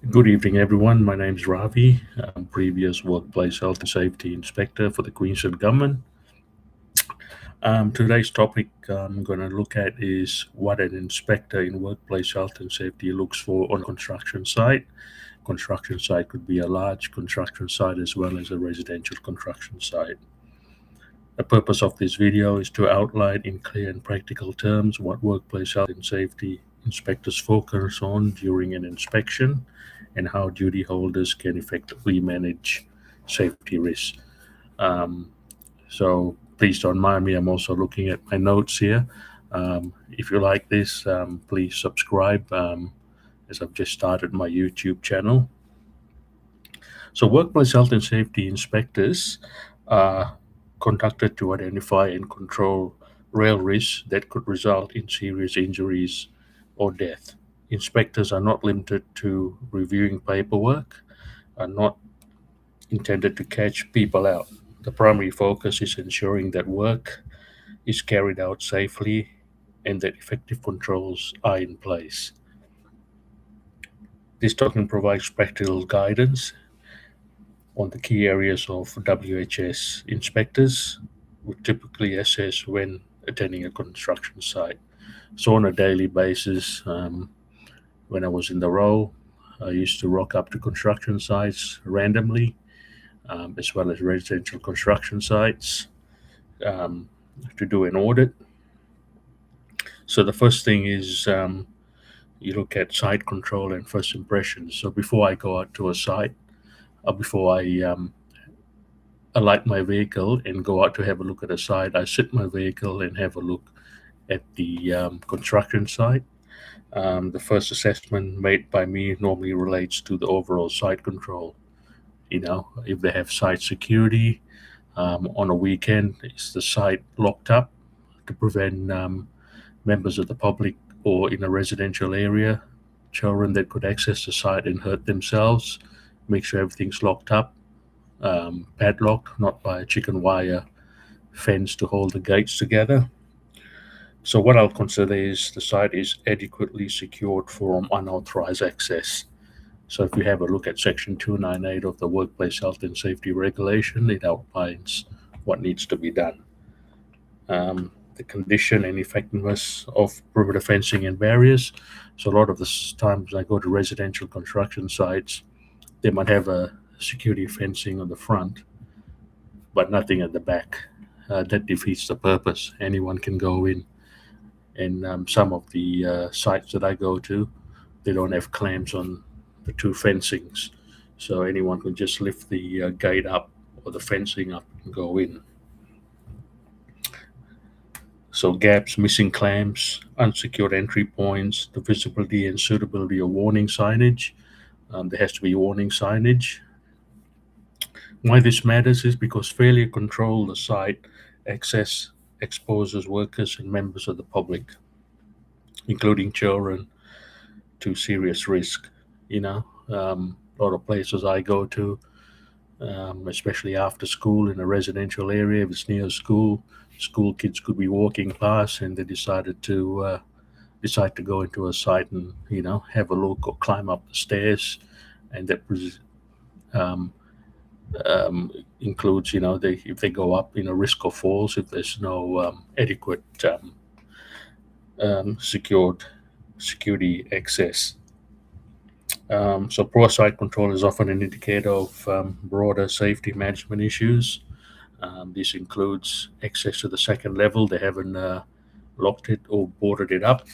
Good evening, everyone. My name is Ravi. I'm previous workplace health and safety inspector for the Queensland government. Today's topic I'm going to look at is what an inspector in workplace health and safety looks for on a construction site. Construction site could be a large construction site as well as a residential construction site. The purpose of this video is to outline in clear and practical terms what workplace health and safety inspectors focus on during an inspection and how duty holders can effectively manage safety risks. Um, so please don't mind me. I'm also looking at my notes here. If you like this, please subscribe as I've just started my YouTube channel. So workplace health and safety inspectors are conducted to identify and control real risks that could result in serious injuries or death. Inspectors are not limited to reviewing paperwork, are not intended to catch people out. The primary focus is ensuring that work is carried out safely and that effective controls are in place. This document provides practical guidance on the key areas of WHS inspectors would typically assess when attending a construction site. So, on a daily basis, when I was in the role, I used to rock up to construction sites randomly, as well as residential construction sites, um, to do an audit. So, the first thing is you look at site control and first impressions. So, before I go out to a site, before I alight my vehicle and go out to have a look at a site, I sit my vehicle and have a look at the construction site. The first assessment made by me normally relates to the overall site control. If they have site security on a weekend, is the site locked up to prevent members of the public or in a residential area, children that could access the site and hurt themselves? Make sure everything's locked up, padlocked, not by a chicken wire fence to hold the gates together. So what I'll consider is the site is adequately secured from unauthorized access. So if you have a look at Section 298 of the Workplace Health and Safety Regulation, it outlines what needs to be done. The condition and effectiveness of perimeter fencing and barriers. So a lot of the times I go to residential construction sites, they might have a security fencing on the front, but nothing at the back. That defeats the purpose. Anyone can go in. And some of the sites that I go to, they don't have clamps on the two fencings, so anyone can just lift the gate up or the fencing up and go in. So gaps, missing clamps, unsecured entry points, the visibility and suitability of warning signage. There has to be warning signage. Why this matters is because failure to control the site access exposes workers and members of the public, including children, to serious risk. A lot of places I go to, especially after school in a residential area, if it's near a school kids could be walking past and they decide to go into a site and have a look or climb up the stairs, and that um, includes if they go up, risk of falls if there's no adequate secured security access. So poor site control is often an indicator of broader safety management issues. This includes access to the second level. They haven't locked it or boarded it up.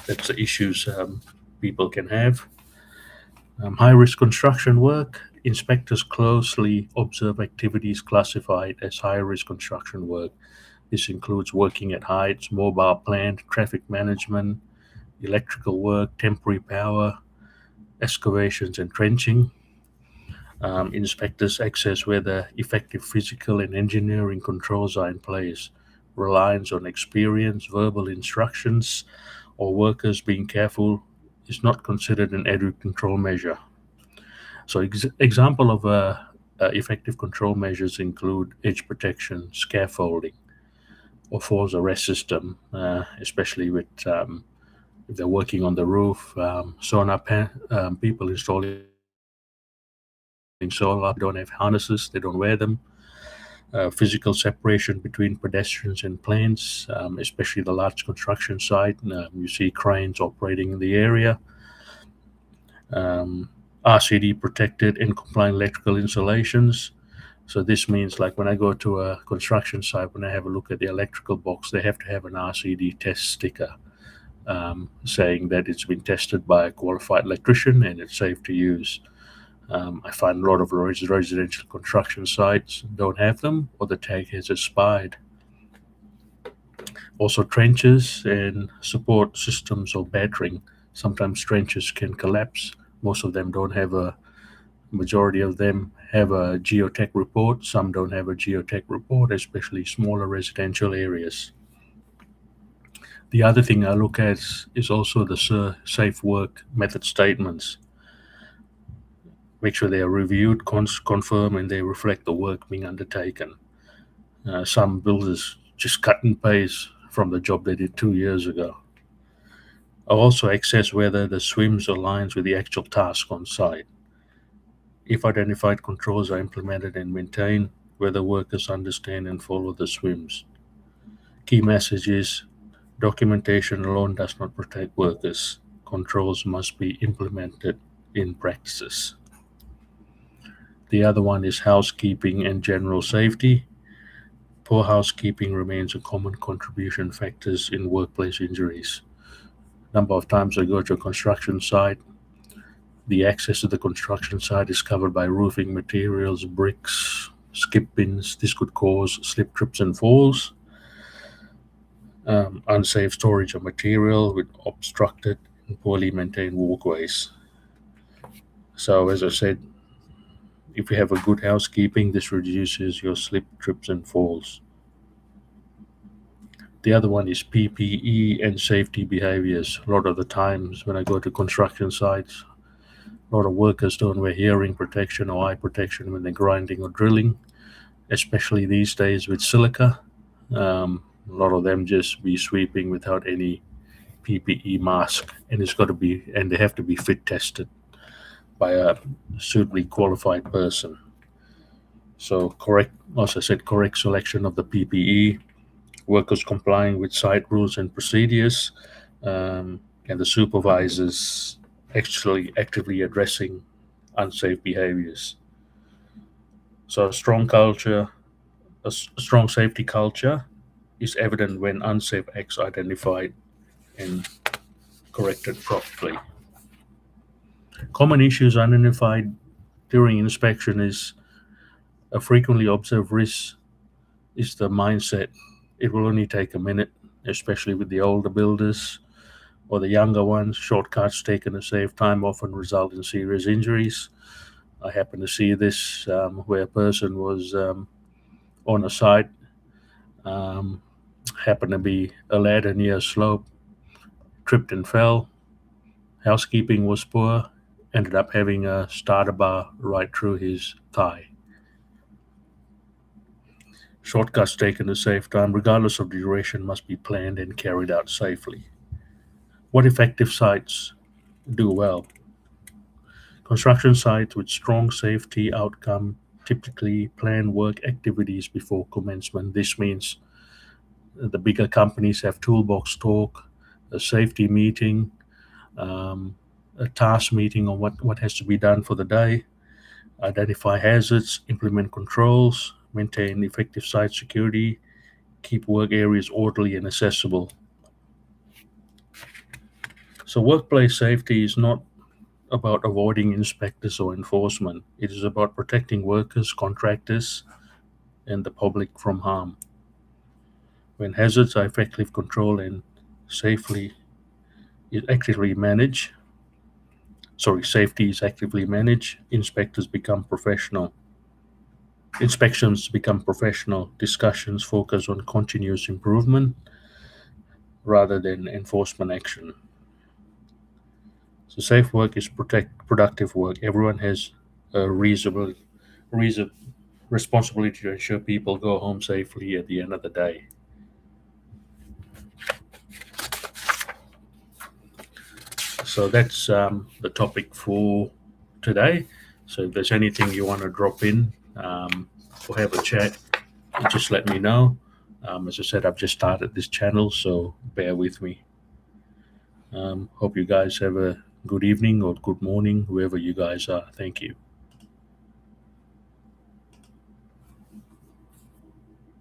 That's the issues people can have. High-risk construction work. Inspectors closely observe activities classified as high-risk construction work. This includes working at heights, mobile plant, traffic management, electrical work, temporary power, excavations and trenching. Inspectors access whether effective physical and engineering controls are in place. Reliance on experience, verbal instructions, or workers being careful is not considered an adequate control measure. So, example of effective control measures include edge protection, scaffolding, or falls arrest system, especially with If they're working on the roof, people installing solar, don't have harnesses, they don't wear them. Physical separation between pedestrians and planes, especially the large construction site. You see cranes operating in the area. RCD protected and compliant electrical installations. So this means, like when I go to a construction site, when I have a look at the electrical box, they have to have an RCD test sticker saying that it's been tested by a qualified electrician and it's safe to use. I find a lot of residential construction sites don't have them, or the tag has expired. Also, trenches and support systems or battering. Sometimes trenches can collapse. Most of them don't have a Majority of them have a geotech report. Some don't have a geotech report, especially smaller residential areas. The other thing I look at is also the safe work method statements. Make sure they are reviewed, confirm, and they reflect the work being undertaken. Some builders just cut and paste from the job they did 2 years ago. I'll also assess whether the swims aligns with the actual task on site. If identified controls are implemented and maintained, whether workers understand and follow the swims. Key message is documentation alone does not protect workers. Controls must be implemented in practices. The other one is housekeeping and general safety. Poor housekeeping remains a common contribution factors in workplace injuries. Number of times I go to a construction site, the access to the construction site is covered by roofing materials, bricks, skip bins. This could cause slip, trips, and falls. Unsafe storage of material with obstructed and poorly maintained walkways. So, as I said, if you have a good housekeeping, this reduces your slip, trips, and falls. The other one is PPE and safety behaviors. A lot of the times when I go to construction sites, a lot of workers don't wear hearing protection or eye protection when they're grinding or drilling, especially these days with silica. A lot of them just be sweeping without any PPE mask, and they have to be fit tested by a suitably qualified person. So as I said, correct selection of the PPE, workers complying with site rules and procedures, and the supervisors actually actively addressing unsafe behaviors. So a strong safety culture is evident when unsafe acts are identified and corrected properly. Common issues identified during inspection is a frequently observed risk is the mindset. It will only take a minute, especially with the older builders or the younger ones. Shortcuts taken to save time often result in serious injuries. I happened to see this where a person was on a site, um, happened to be a ladder near a slope, tripped and fell. Housekeeping was poor, ended up having a starter bar right through his thigh. Shortcuts taken to save time, regardless of duration, must be planned and carried out safely. What effective sites do well? Construction sites with strong safety outcome typically plan work activities before commencement. This means the bigger companies have toolbox talk, a safety meeting, um, a task meeting on what has to be done for the day, identify hazards, implement controls, maintain effective site security, keep work areas orderly and accessible. So, workplace safety is not about avoiding inspectors or enforcement, it is about protecting workers, contractors, and the public from harm. When hazards are effectively controlled and safely is actively managed, safety is actively managed, inspections become professional, discussions focus on continuous improvement rather than enforcement action. So safe work is productive work. Everyone has a reason responsibility to ensure people go home safely at the end of the day. So that's the topic for today. So if there's anything you want to drop in or have a chat, just let me know. As I said, I've just started this channel, so bear with me. Hope you guys have a good evening or good morning, wherever you guys are. Thank you.